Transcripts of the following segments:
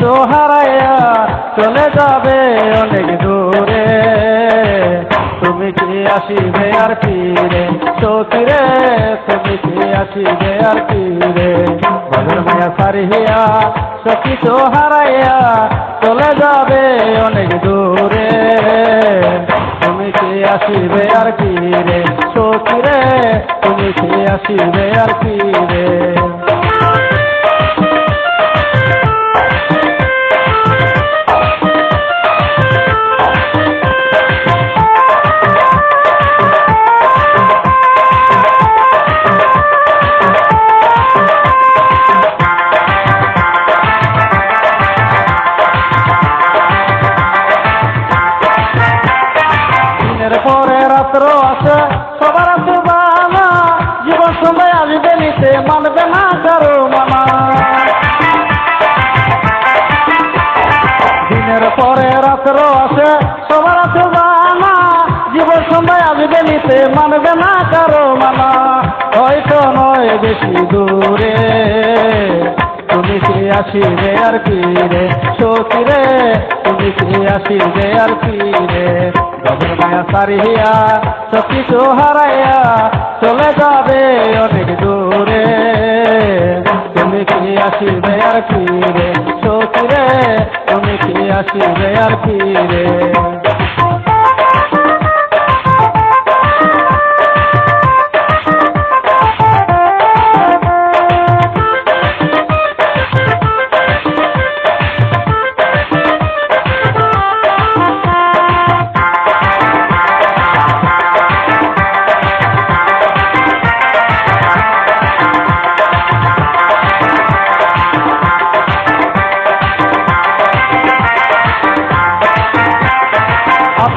তো হারাইয়া চলে যাবে অনেক দূরে, তুমি কি আসিবে আর ফিরে সখিরে, তুমি কি আসিবে আর ফিরে। বদর মায়া সারিয়া সখী তো হারাইয়া চলে যাবে অনেক দূরে, তুমি কি আসিবে আর ফিরে সখিরে, তুমি কি আসিবে আর ফিরে। পরে রাত্র আছে সবার আছে বানা, জীবন সময় আসবে নিতে মানবে না কারো মানা। দিনের পরে রাত্র আছে সবার আছে বানা, জীবন সময় আসবে নিতে মানবে না কারো মানা। হয়তো নয় বেশি দূরে, তুমি কি আসিবে আর ফিরে সখিরে, তুমি কি আসিবে আর ফিরে। বদর মায়া সারিয়া সখী তো হারাইয়া চলে যাবে অনেক দূরে, তুমি কি আসিবে আর ফিরে সখিরে, তুমি কি আসিবে আর ফিরে।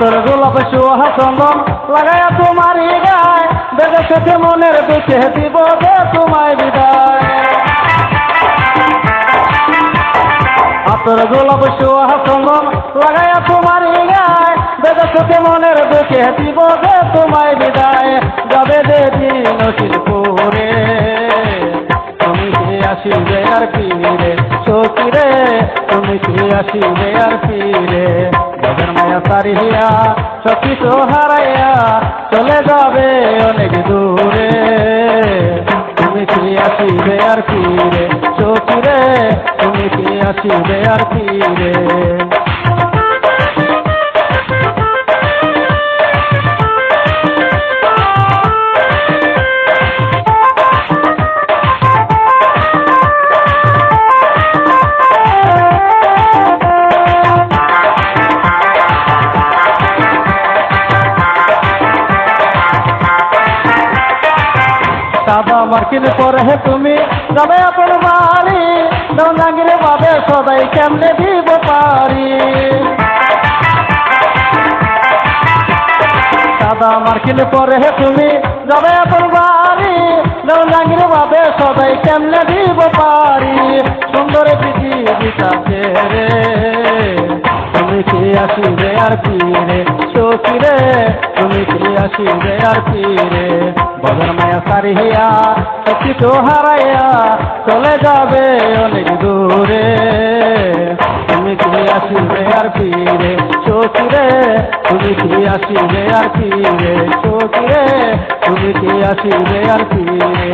তোর গোলাপ সোহা চন্দন লাগাইয়া তোমারই গায়, বেদে সেতে মনের দুঃখে দিব দে তোমায় বিদায়। তোর গোলাপ সোহা চন্দন লাগাইয়া তোমারই গায়, বেদে সেতে মনের দুঃখে দিব দে তোমায় বিদায়। যাবে দে দিন শিলপুরে, তুমি কি আসিবে আর ফিরে সখিরে, তুমি কি আসিবে আর ফিরে। বদর মায়া সারিয়া সখী তো হারাইয়া চলে যাবে অনেক দূরে, তুমি কি আসিবে আর ফিরে সখিরে, তুমি কি আসিবে আর ফিরে। সাদা মার্কিন পরে তুমি যাবে আপন বাড়ি, ডাঙ্গিরে বাবে সদাই কেমনে দিব পারি। সাদা মার্কিন পরে তুমি যাবে আপন বাড়ি, ডাঙ্গিরে বাবে সদাই কেমনে দিব পারি। সুন্দর পৃথিবীটা ছেড়ে তুমি কি আসিবে আর ফিরে সখিরে, তুমি কি আসিবে আর ফিরে। বদর মায়া সারিয়া সখী তো হারাইয়া চলে যাবে অনেক দূরে, তুমি কি আসিবে আর ফিরে সখিরে, তুমি কি আসিবে আর ফিরে সখিরে, তুমি কি আসিবে আর ফিরে।